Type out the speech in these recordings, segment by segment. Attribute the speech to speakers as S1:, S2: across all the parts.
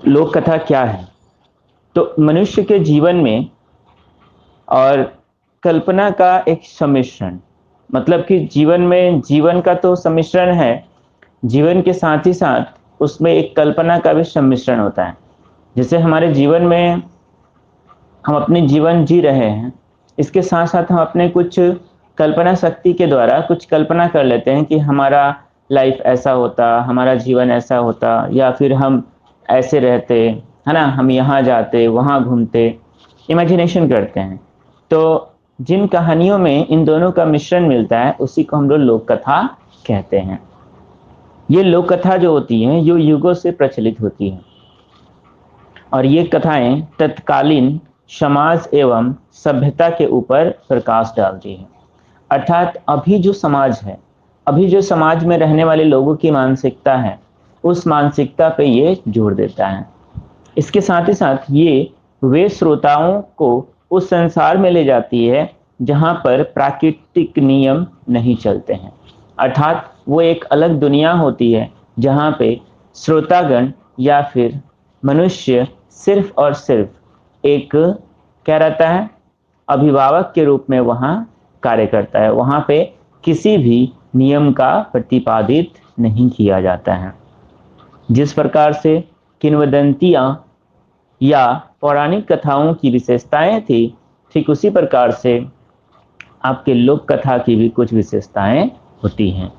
S1: लोक कथा क्या है? तो मनुष्य के जीवन में और कल्पना का एक सम्मिश्रण, मतलब कि जीवन में जीवन का तो सम्मिश्रण है, जीवन के साथ ही साथ उसमें एक कल्पना का भी सम्मिश्रण होता है। जैसे हमारे जीवन में हम अपने जीवन जी रहे हैं, इसके साथ साथ हम अपने कुछ कल्पना शक्ति के द्वारा कुछ कल्पना कर लेते हैं कि हमारा लाइफ ऐसा होता, हमारा जीवन ऐसा होता, या फिर हम ऐसे रहते, है ना, हम यहाँ जाते वहाँ घूमते, इमेजिनेशन करते हैं। तो जिन कहानियों में इन दोनों का मिश्रण मिलता है उसी को हम लोग लोक कथा कहते हैं। ये लोक कथा जो होती हैं ये युगों से प्रचलित होती हैं, और ये कथाएं तत्कालीन समाज एवं सभ्यता के ऊपर प्रकाश डालती हैं। अर्थात अभी जो समाज है, अभी जो समाज में रहने वाले लोगों की मानसिकता है, उस मानसिकता पे ये जोर देता है। इसके साथ ही साथ ये वे श्रोताओं को उस संसार में ले जाती है जहां पर प्राकृतिक नियम नहीं चलते हैं। अर्थात वो एक अलग दुनिया होती है जहां पे श्रोतागण या फिर मनुष्य सिर्फ और सिर्फ एक क्या रहता है, अभिभावक के रूप में वहां कार्य करता है। वहां पे किसी भी नियम का प्रतिपादित नहीं किया जाता है। जिस प्रकार से किंवदंतियां या पौराणिक कथाओं की विशेषताएं थी, ठीक उसी प्रकार से आपके लोक कथा की भी कुछ विशेषताएं होती हैं।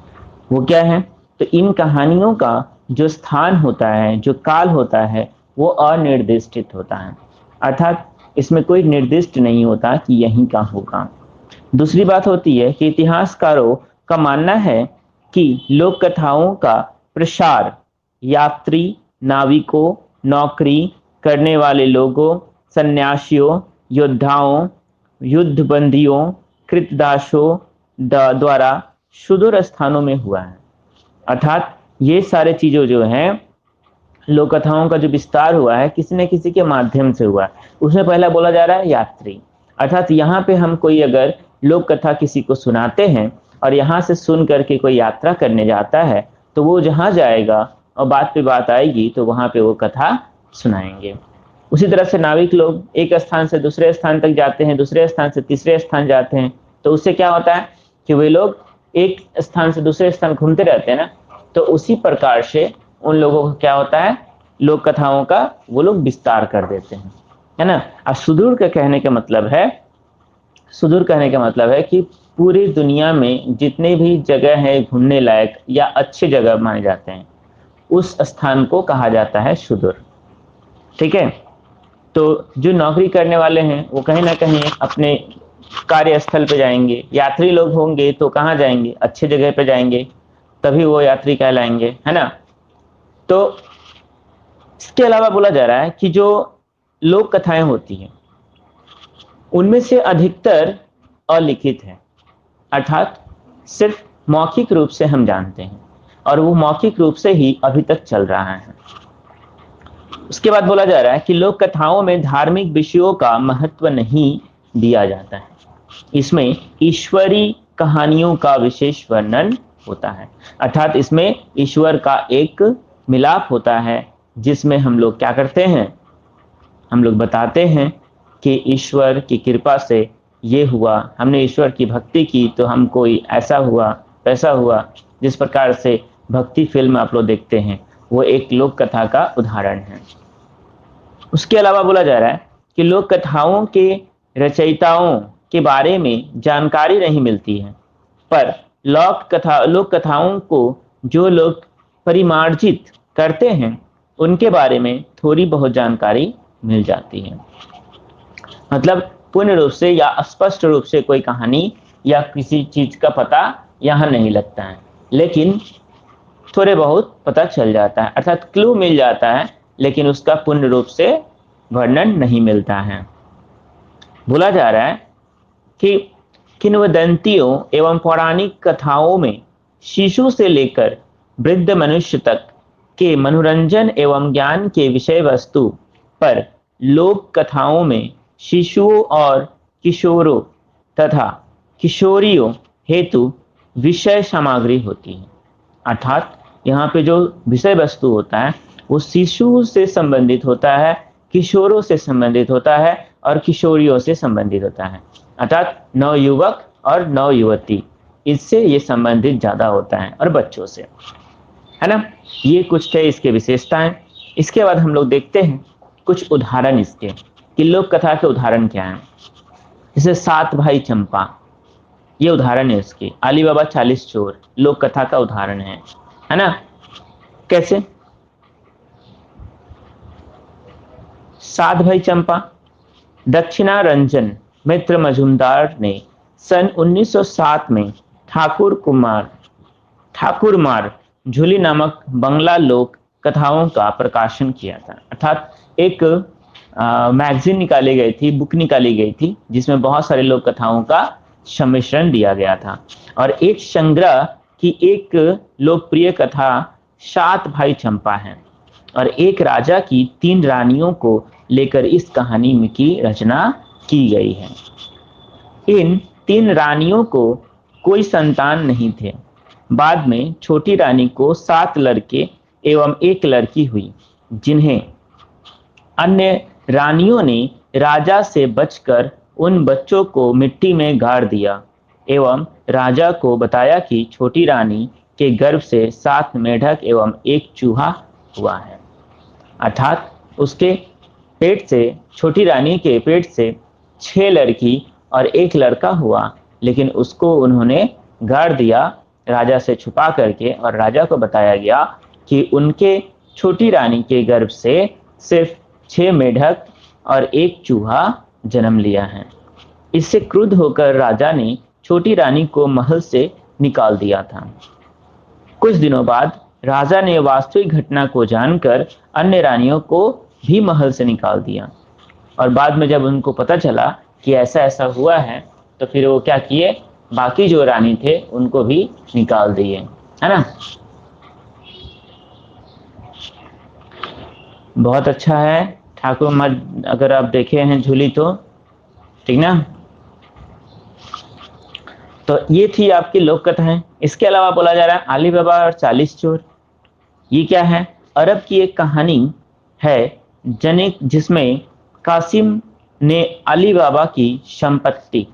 S1: वो क्या है? तो इन कहानियों का जो स्थान होता है, जो काल होता है, वो अनिर्दिष्टित होता है। अर्थात इसमें कोई निर्दिष्ट नहीं होता कि यहीं का होगा। दूसरी बात होती है कि इतिहासकारों का मानना है कि लोक कथाओं का प्रसार यात्री, नाविकों, नौकरी करने वाले लोगों, सन्यासियों, योद्धाओं, युद्धबंदियों, कृतदासों द्वारा सुदूर स्थानों में हुआ है। अर्थात ये सारे चीजों जो हैं, लोक कथाओं का जो विस्तार हुआ है किसी न किसी के माध्यम से हुआ है। उसमें पहला बोला जा रहा है यात्री। अर्थात यहाँ पे हम कोई अगर लोक कथा किसी को सुनाते हैं और यहाँ से सुन करके कोई यात्रा करने जाता है, तो वो जहाँ जाएगा और बात पे बात आएगी तो वहां पे वो कथा सुनाएंगे। उसी तरह से नाविक लोग एक स्थान से दूसरे स्थान तक जाते हैं, दूसरे स्थान से तीसरे स्थान जाते हैं, तो उससे क्या होता है कि वे लोग एक स्थान से दूसरे स्थान घूमते रहते हैं ना। तो उसी प्रकार से उन लोगों को क्या होता है, लोक कथाओं का वो लोग विस्तार कर देते हैं, है ना। और सुदूर का कहने का मतलब है, सुदूर कहने का मतलब है कि पूरी दुनिया में जितने भी जगह है घूमने लायक या अच्छे जगह माने जाते हैं, उस स्थान को कहा जाता है सुदूर। ठीक है। तो जो नौकरी करने वाले हैं वो कहीं ना कहीं अपने कार्यस्थल पे जाएंगे, यात्री लोग होंगे तो कहाँ जाएंगे, अच्छे जगह पे जाएंगे, तभी वो यात्री कहलाएंगे, है ना। तो इसके अलावा बोला जा रहा है कि जो लोक कथाएं होती हैं उनमें से अधिकतर अलिखित है। अर्थात सिर्फ मौखिक रूप से हम जानते हैं और वो मौखिक रूप से ही अभी तक चल रहा है। उसके बाद बोला जा रहा है कि लोक कथाओं में धार्मिक विषयों का महत्व नहीं दिया जाता है। इसमें ईश्वरी कहानियों का विशेष वर्णन होता है। अर्थात इसमें ईश्वर का एक मिलाप होता है, जिसमें हम लोग क्या करते हैं, हम लोग बताते हैं कि ईश्वर की कृपा से ये हुआ, हमने ईश्वर की भक्ति की तो हमको ऐसा हुआ वैसा हुआ। जिस प्रकार से भक्ति फिल्म आप लोग देखते हैं, वो एक लोक कथा का उदाहरण है। उसके अलावा बोला जा रहा है कि लोक कथाओं के रचयिताओं के बारे में जानकारी नहीं मिलती है, पर लोक कथाओं को जो लोग परिमार्जित करते हैं उनके बारे में थोड़ी बहुत जानकारी मिल जाती है। मतलब पूर्ण रूप से या स्पष्ट रूप से कोई कहानी या किसी चीज का पता यहाँ नहीं लगता है, लेकिन थोड़े बहुत पता चल जाता है। अर्थात क्लू मिल जाता है, लेकिन उसका पूर्ण रूप से वर्णन नहीं मिलता है। बोला जा रहा है कि किंवदंतियों एवं पौराणिक कथाओं में शिशु से लेकर वृद्ध मनुष्य तक के मनोरंजन एवं ज्ञान के विषय वस्तु पर लोक कथाओं में शिशुओं और किशोरों तथा किशोरियों हेतु विषय सामग्री होती है। अर्थात यहाँ पे जो विषय वस्तु होता है वो शिशु से संबंधित होता है, किशोरों से संबंधित होता है और किशोरियों से संबंधित होता है, अर्थात नवयुवक और नवयुवती, इससे ये संबंधित ज्यादा होता है, और बच्चों से, है ना। ये कुछ थे इसके विशेषताएं। इसके बाद हम लोग देखते हैं कुछ उदाहरण इसके कि लोक कथा के उदाहरण क्या हैं। जैसे सात भाई चंपा, ये उदाहरण है इसकी। अली बाबा 40 चोर लोक कथा का उदाहरण है ना। कैसे? सात भाई चंपा, दक्षिणा रंजन मित्र मजूमदार ने सन 1907 में ठाकुर मार झूली नामक बंगला लोक कथाओं का प्रकाशन किया था। अर्थात एक मैगजीन निकाली गई थी, बुक निकाली गई थी, जिसमें बहुत सारे लोक कथाओं का सम्मिश्रण दिया गया था। और एक संग्रह की एक लोकप्रिय कथा सात भाई चंपा है, और एक राजा की 3 रानियों को लेकर इस कहानी में की रचना की गई है। इन 3 रानियों को कोई संतान नहीं थे। बाद में छोटी रानी को 7 लड़के एवं 1 लड़की हुई, जिन्हें अन्य रानियों ने राजा से बचकर उन बच्चों को मिट्टी में गाड़ दिया एवं राजा को बताया कि छोटी रानी के गर्भ से 7 मेढक एवं 1 चूहा हुआ है। अर्थात उसके पेट से, छोटी रानी के पेट से 6 लड़की और 1 लड़का हुआ, लेकिन उसको उन्होंने गाड़ दिया राजा से छुपा करके, और राजा को बताया गया कि उनके छोटी रानी के गर्भ से सिर्फ 6 मेढक और 1 चूहा जन्म लिया है। इससे क्रुद्ध होकर राजा ने छोटी रानी को महल से निकाल दिया था। कुछ दिनों बाद राजा ने वास्तविक घटना को जानकर अन्य रानियों को भी महल से निकाल दिया, और बाद में जब उनको पता चला कि ऐसा ऐसा हुआ है, तो फिर वो क्या किए, बाकी जो रानी थे उनको भी निकाल दिए, है ना। बहुत अच्छा है ठाकुर मर्द, अगर आप देखे हैं झूली तो, ठीक ना। तो ये थी आपकी लोक कथाएं। इसके अलावा बोला जा रहा है अली बाबा और 40 चोर। ये क्या है? अरब की एक कहानी है जनिक, जिसमें कासिम ने अली बाबा की संपत्ति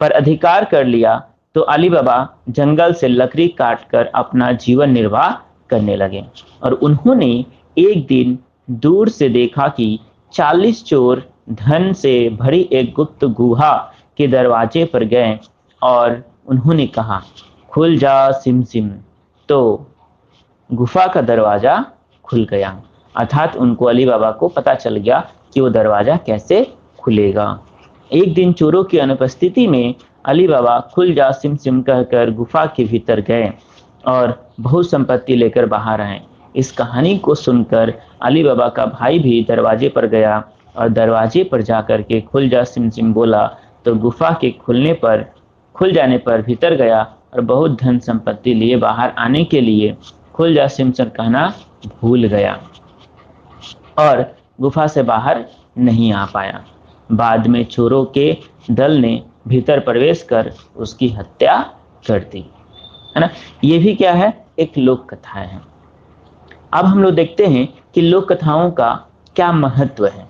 S1: पर अधिकार कर लिया, तो अली बाबा जंगल से लकड़ी काटकर अपना जीवन निर्वाह करने लगे, और उन्होंने एक दिन दूर से देखा कि 40 चोर धन से भरी एक गुप्त गुहा के दरवाजे पर गए, और उन्होंने कहा, खुल जा सिम सिम। तो गुफा का दरवाजा खुल गया। अर्थात उनको अली बाबा को पता चल गया कि वो दरवाजा कैसे खुलेगा। एक दिन चोरों की अनुपस्थिति में अली बाबा खुल जा सिम सिम कहकर गुफा के भीतर गए और बहुत संपत्ति लेकर बाहर आए। इस कहानी को सुनकर अली बाबा का भाई भी दरवाजे पर गया, और दरवाजे पर जाकर के खुल जा सिम सिम बोला, तो गुफा के खुल जाने पर भीतर गया, और बहुत धन संपत्ति लिए बाहर आने के लिए खुल जा सिम सिम कहना भूल गया, और गुफा से बाहर नहीं आ पाया। बाद में चोरों के दल ने भीतर प्रवेश कर उसकी हत्या कर दी, है ना। ये भी क्या है? एक लोक कथा है। अब हम लोग देखते हैं कि लोक कथाओं का क्या महत्व है।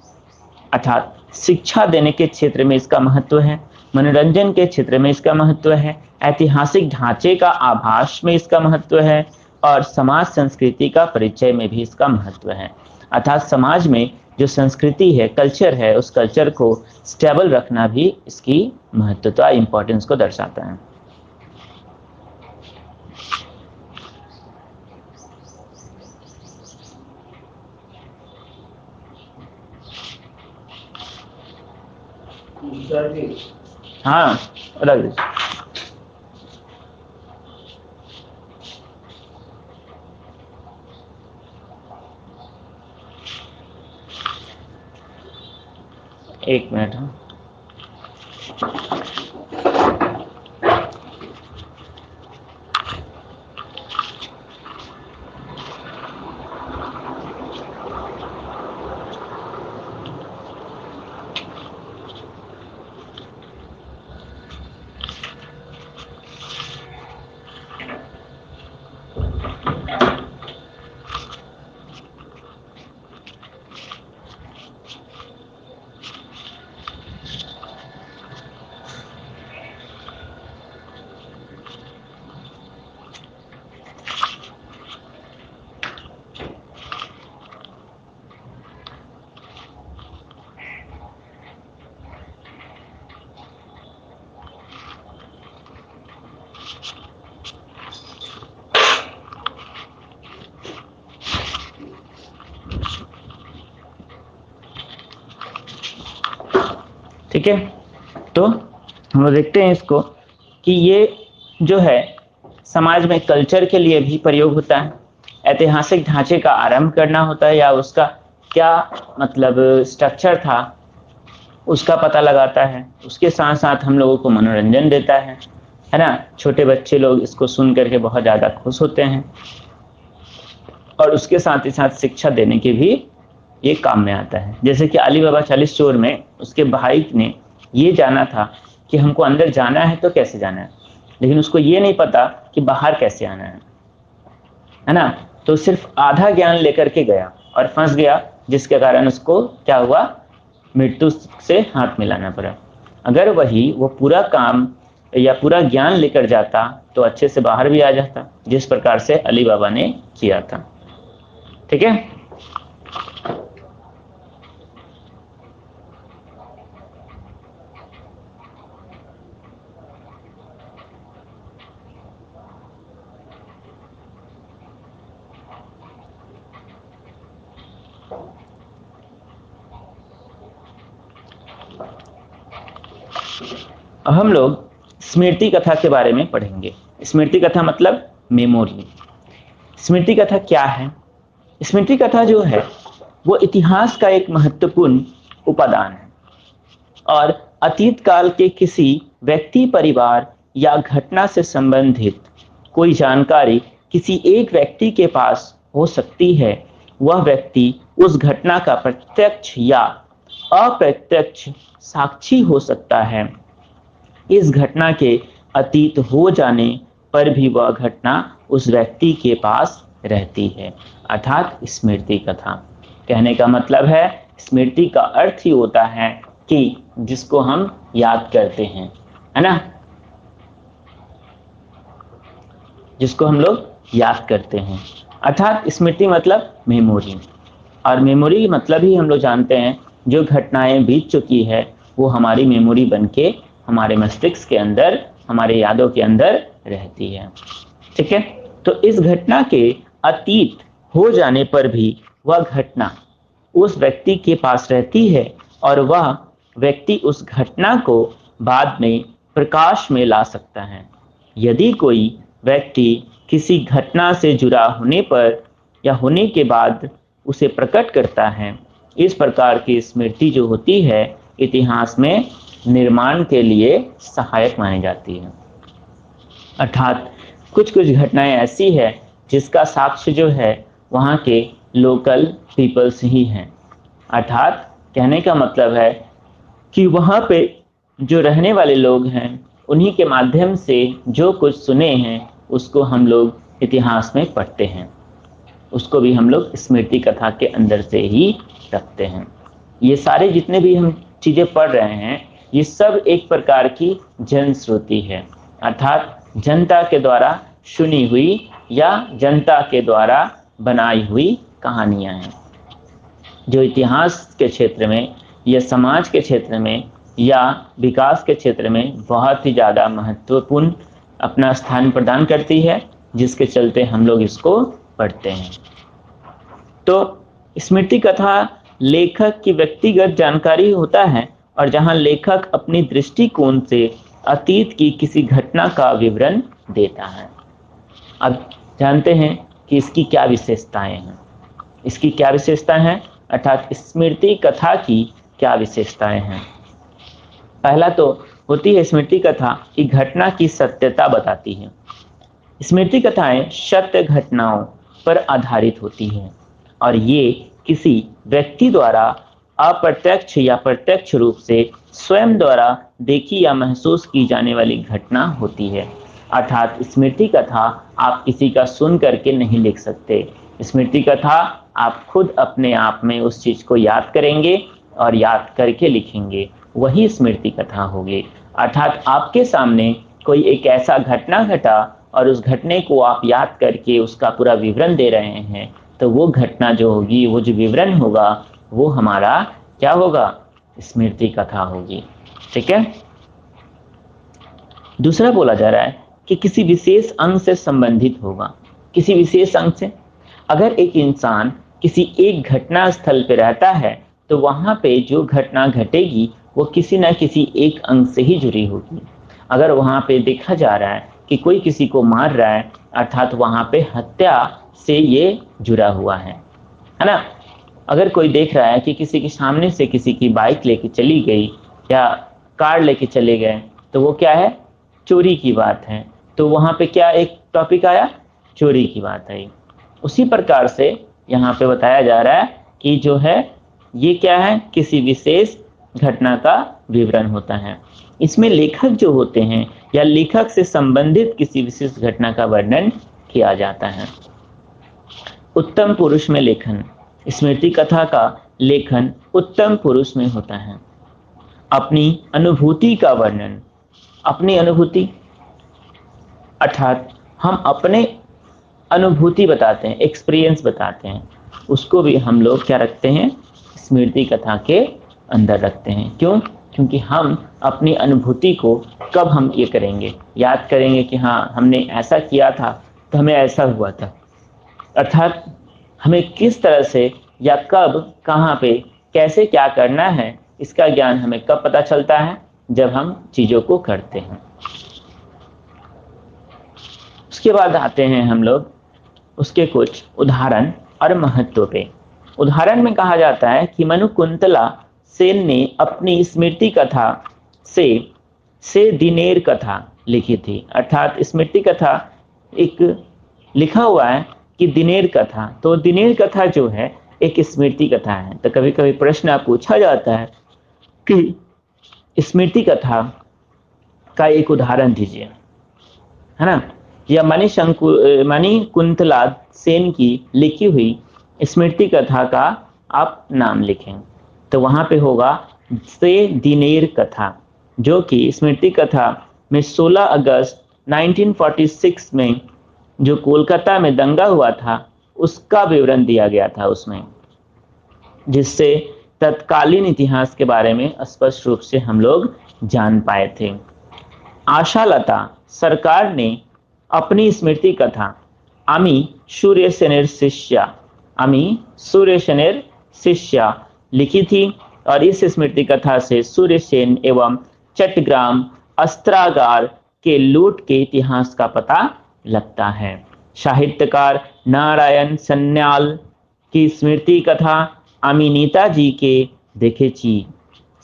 S1: अर्थात शिक्षा देने के क्षेत्र में इसका महत्व है, मनोरंजन के क्षेत्र में इसका महत्व है, ऐतिहासिक ढांचे का आभास में इसका महत्व है, और समाज संस्कृति का परिचय में भी इसका महत्व है। अर्थात समाज में जो संस्कृति है, कल्चर है, उस कल्चर को स्टेबल रखना भी इसकी महत्वता, इंपॉर्टेंस को दर्शाता है। हाँ, रख दीजिए। एक मिनट। हाँ, ठीक है, तो हम लोग देखते हैं इसको कि ये जो है समाज में कल्चर के लिए भी प्रयोग होता है, ऐतिहासिक ढांचे का आरंभ करना होता है या उसका क्या मतलब स्ट्रक्चर था उसका पता लगाता है, उसके साथ साथ हम लोगों को मनोरंजन देता है ना। छोटे बच्चे लोग इसको सुन करके बहुत ज़्यादा खुश होते हैं और उसके साथ ही साथ शिक्षा देने के भी ये काम में आता है। जैसे कि अली बाबा 40 चोर में उसके भाई ने ये जाना था कि हमको अंदर जाना है तो कैसे जाना है, लेकिन उसको ये नहीं पता कि बाहर कैसे आना है ना। तो सिर्फ आधा ज्ञान लेकर के गया और फंस गया, जिसके कारण उसको क्या हुआ, मृत्यु से हाथ मिलाना पड़ा। अगर वही वो पूरा काम या पूरा ज्ञान लेकर जाता तो अच्छे से बाहर भी आ जाता, जिस प्रकार से अली बाबा ने किया था। ठीक है, हम लोग स्मृति कथा के बारे में पढ़ेंगे। स्मृति कथा मतलब मेमोरी। स्मृति कथा क्या है? स्मृति कथा जो है वो इतिहास का एक महत्वपूर्ण उपादान है और अतीत काल के किसी व्यक्ति, परिवार या घटना से संबंधित कोई जानकारी किसी एक व्यक्ति के पास हो सकती है। वह व्यक्ति उस घटना का प्रत्यक्ष या अप्रत्यक्ष साक्षी हो सकता है। इस घटना के अतीत हो जाने पर भी वह घटना उस व्यक्ति के पास रहती है, अर्थात स्मृति कथा। कहने का मतलब है स्मृति का अर्थ ही होता है कि जिसको हम याद करते हैं, है ना, जिसको हम लोग याद करते हैं। अर्थात स्मृति मतलब मेमोरी, और मेमोरी मतलब ही हम लोग जानते हैं जो घटनाएं बीत चुकी है वो हमारी मेमोरी बनके हमारे मस्तिष्क के अंदर, हमारे यादों के अंदर रहती है। ठीक है, तो इस घटना के अतीत हो जाने पर भी वह घटना उस व्यक्ति के पास रहती है और वह व्यक्ति उस घटना को बाद में प्रकाश में ला सकता है। यदि कोई व्यक्ति किसी घटना से जुड़ा होने पर या होने के बाद उसे प्रकट करता है, इस प्रकार की स्मृति जो होती है इतिहास में निर्माण के लिए सहायक मानी जाती है। अर्थात कुछ कुछ घटनाएं ऐसी है जिसका साक्ष्य जो है वहाँ के लोकल पीपल्स ही हैं। अर्थात कहने का मतलब है कि वहाँ पे जो रहने वाले लोग हैं उन्हीं के माध्यम से जो कुछ सुने हैं उसको हम लोग इतिहास में पढ़ते हैं, उसको भी हम लोग स्मृति कथा के अंदर से ही रखते हैं। ये सारे जितने भी हम चीज़ें पढ़ रहे हैं ये सब एक प्रकार की जनश्रुति है, अर्थात जनता के द्वारा सुनी हुई या जनता के द्वारा बनाई हुई कहानियां हैं, जो इतिहास के क्षेत्र में या समाज के क्षेत्र में या विकास के क्षेत्र में बहुत ही ज़्यादा महत्वपूर्ण अपना स्थान प्रदान करती है, जिसके चलते हम लोग इसको पढ़ते हैं। तो स्मृति कथा लेखक की व्यक्तिगत जानकारी होता है और जहां लेखक अपनी दृष्टिकोण से अतीत की किसी घटना का विवरण देता है। अब जानते हैं कि इसकी क्या विशेषताएं हैं। इसकी क्या विशेषताएं हैं, अर्थात स्मृति कथा की क्या विशेषताएं हैं। पहला तो होती है स्मृति कथा की घटना की सत्यता बताती है। स्मृति कथाएं सत्य घटनाओं पर आधारित होती हैं और ये किसी व्यक्ति द्वारा अप्रत्यक्ष या प्रत्यक्ष रूप से स्वयं द्वारा देखी या महसूस की जाने वाली घटना होती है। अर्थात स्मृति कथा आप किसी का सुन करके नहीं लिख सकते। स्मृति कथा आप खुद अपने आप में उस चीज को याद करेंगे और याद करके लिखेंगे, वही स्मृति कथा होगी। अर्थात आपके सामने कोई एक ऐसा घटना घटा और उस घटने को आप याद करके उसका पूरा विवरण दे रहे हैं, तो वो घटना जो होगी, वो जो विवरण होगा, वो हमारा क्या होगा, स्मृति कथा होगी। ठीक है, दूसरा बोला जा रहा है कि किसी विशेष अंग से संबंधित होगा। किसी विशेष अंग से, अगर एक इंसान किसी एक घटना स्थल पे रहता है तो वहां पे जो घटना घटेगी वो किसी न किसी एक अंग से ही जुड़ी होगी। अगर वहाँ पे देखा जा रहा है कि कोई किसी को मार रहा है, अर्थात वहाँ पे हत्या से ये जुड़ा हुआ है ना। अगर कोई देख रहा है कि किसी के सामने से किसी की बाइक लेके चली गई या कार लेके चले गए, तो वो क्या है, चोरी की बात है। तो वहाँ पे क्या एक टॉपिक आया, चोरी की बात आई। उसी प्रकार से यहाँ पे बताया जा रहा है कि जो है ये क्या है, किसी विशेष घटना का विवरण होता है। इसमें लेखक जो होते हैं या लेखक से संबंधित किसी विशेष घटना का वर्णन किया जाता है। उत्तम पुरुष में लेखन, स्मृति कथा का लेखन उत्तम पुरुष में होता है। अपनी अनुभूति का वर्णन, अपनी अनुभूति अर्थात हम अपने अनुभूति बताते हैं, एक्सपीरियंस बताते हैं, उसको भी हम लोग क्या रखते हैं, स्मृति कथा के अंदर रखते हैं। क्यों? क्योंकि हम अपनी अनुभूति को कब हम ये करेंगे, याद करेंगे कि हाँ हमने ऐसा किया था तो हमें ऐसा हुआ था, अर्थात हमें किस तरह से या कब कहाँ पे कैसे क्या करना है, इसका ज्ञान हमें कब पता चलता है, जब हम चीज़ों को करते हैं। उसके बाद आते हैं हम लोग उसके कुछ उदाहरण और महत्व पे। उदाहरण में कहा जाता है कि मनुकुंतला सेन ने अपनी स्मृति कथा से दिनेर कथा लिखी थी। अर्थात स्मृति कथा एक लिखा हुआ है कि दिनेर कथा, तो दिनेर कथा जो है एक स्मृति कथा है। तो कभी कभी प्रश्न पूछा जाता है कि स्मृति कथा का एक उदाहरण दीजिए, है ना, या मणिकुंतला सेन की लिखी हुई स्मृति कथा का आप नाम लिखें। तो वहां पे होगा से दिनेर कथा, जो कि स्मृति कथा में 16 अगस्त 1946 में जो कोलकाता में दंगा हुआ था उसका विवरण दिया गया था उसमें, जिससे तत्कालीन इतिहास के बारे में स्पष्ट रूप से हम लोग जान पाए थे। आशालता सरकार ने अपनी स्मृति कथा आमी सूर्यसेनेर शिष्या लिखी थी, और इस स्मृति कथा से सूर्यसेन एवं चट्टग्राम अस्त्रागार के लूट के इतिहास का पता लगता है। साहित्यकार नारायण सन्याल की स्मृति कथा आमी नेताजी के देखेची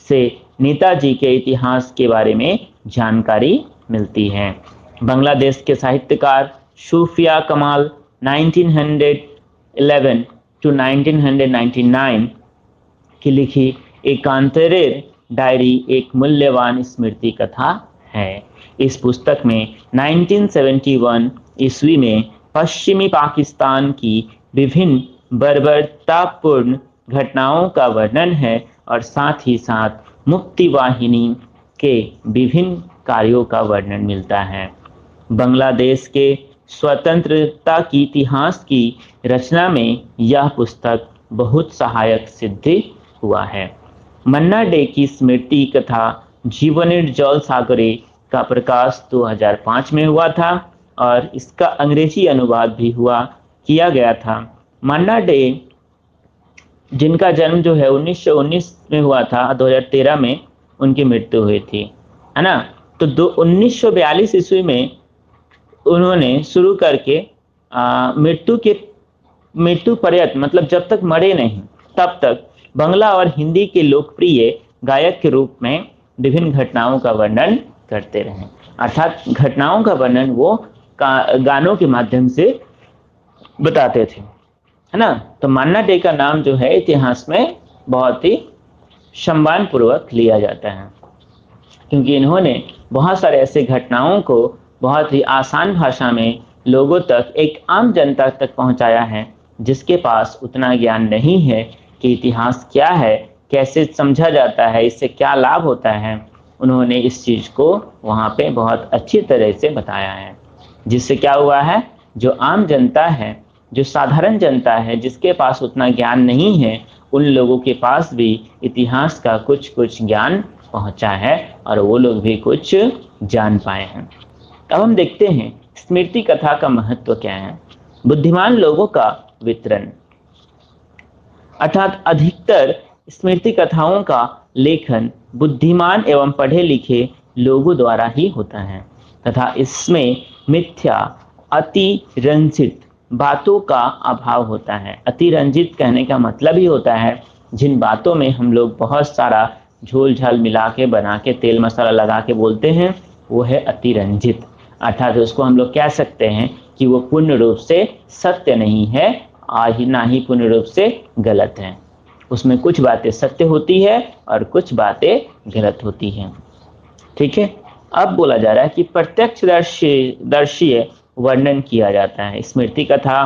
S1: से नेताजी के इतिहास के बारे में जानकारी मिलती है। बांग्लादेश के साहित्यकार सूफिया कमाल 1911 to 1999 की लिखी एकांतरेर डायरी एक मूल्यवान स्मृति कथा है। इस पुस्तक में 1971 ईस्वी में पश्चिमी पाकिस्तान की विभिन्न बर्बरतापूर्ण घटनाओं का वर्णन है और साथ ही साथ मुक्ति वाहिनी के विभिन्न कार्यों का वर्णन मिलता है। बांग्लादेश के स्वतंत्रता की इतिहास की रचना में यह पुस्तक बहुत सहायक सिद्ध हुआ है। मन्ना डे की स्मृति कथा जीवनेर जल सागरे का प्रकाश 2005 में हुआ था और इसका अंग्रेजी अनुवाद भी किया गया था। मन्ना डे जिनका जन्म जो है 1919 में हुआ था, 2013 में उनकी मृत्यु हुई थी, है ना। तो 1942 ईस्वी में उन्होंने शुरू करके मृत्यु पर्यंत, मतलब जब तक मरे नहीं तब तक बांग्ला और हिंदी के लोकप्रिय गायक के रूप में विभिन्न घटनाओं का वर्णन करते रहे। अर्थात घटनाओं का वर्णन वो गानों के माध्यम से बताते थे, है ना। तो मन्ना डे का नाम जो है इतिहास में बहुत ही सम्मान पूर्वक लिया जाता है, क्योंकि इन्होंने बहुत सारे ऐसे घटनाओं को बहुत ही आसान भाषा में लोगों तक, एक आम जनता तक पहुंचाया है जिसके पास उतना ज्ञान नहीं है कि इतिहास क्या है, कैसे समझा जाता है, इससे क्या लाभ होता है। उन्होंने इस चीज को वहां पे बहुत अच्छी तरह से बताया है, जिससे क्या हुआ है, जो आम जनता है, जो साधारण जनता है, जिसके पास उतना ज्ञान नहीं है, उन लोगों के पास भी इतिहास का कुछ ज्ञान पहुंचा है और वो लोग भी कुछ जान पाए हैं। अब हम देखते हैं स्मृति कथा का महत्व क्या है। बुद्धिमान लोगों का वितरण, अर्थात अधिकतर स्मृति कथाओं का लेखन बुद्धिमान एवं पढ़े लिखे लोगों द्वारा ही होता है तथा इसमें मिथ्या अतिरंजित बातों का अभाव होता है। अतिरंजित कहने का मतलब ही होता है जिन बातों में हम लोग बहुत सारा झोल झाल मिला के बना के तेल मसाला लगा के बोलते हैं, वो है अतिरंजित। अर्थात उसको हम लोग कह सकते हैं कि वो पूर्ण रूप से सत्य नहीं है और ना ही पूर्ण रूप से गलत है। उसमें कुछ बातें सत्य होती है और कुछ बातें गलत होती हैं। ठीक है, अब बोला जा रहा है कि प्रत्यक्षदर्शी वर्णन किया जाता है। स्मृति कथा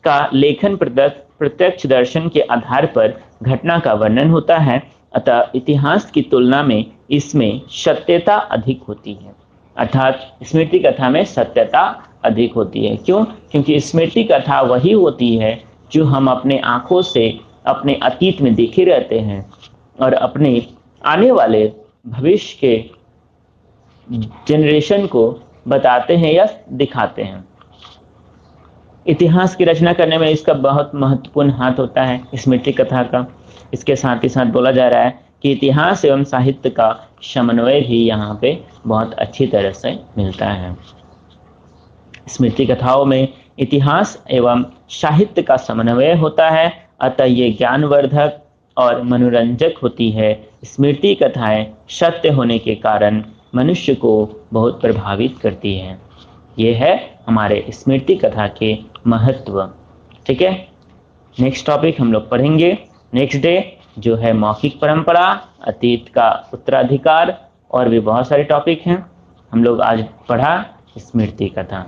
S1: का लेखन प्रत्यक्ष दर्शन के आधार पर घटना का वर्णन होता है, अतः इतिहास की तुलना में इसमें सत्यता अधिक होती है। अर्थात स्मृति कथा में सत्यता अधिक होती है। क्यों? क्योंकि स्मृति कथा वही होती है जो हम अपने आंखों से अपने अतीत में देखे रहते हैं और अपने आने वाले भविष्य के जनरेशन को बताते हैं या दिखाते हैं। इतिहास की रचना करने में इसका बहुत महत्वपूर्ण हाथ होता है स्मृति कथा का। इसके साथ ही साथ बोला जा रहा है कि इतिहास एवं साहित्य का समन्वय भी यहाँ पे बहुत अच्छी तरह से मिलता है। स्मृति कथाओं में इतिहास एवं साहित्य का समन्वय होता है, अतः ये ज्ञानवर्धक और मनोरंजक होती है। स्मृति कथाएं सत्य होने के कारण मनुष्य को बहुत प्रभावित करती है। ये है हमारे स्मृति कथा के महत्व। ठीक है, नेक्स्ट टॉपिक हम लोग पढ़ेंगे नेक्स्ट डे, जो है मौखिक परंपरा, अतीत का उत्तराधिकार और भी बहुत सारे टॉपिक हैं। हम लोग आज पढ़ा स्मृति कथा।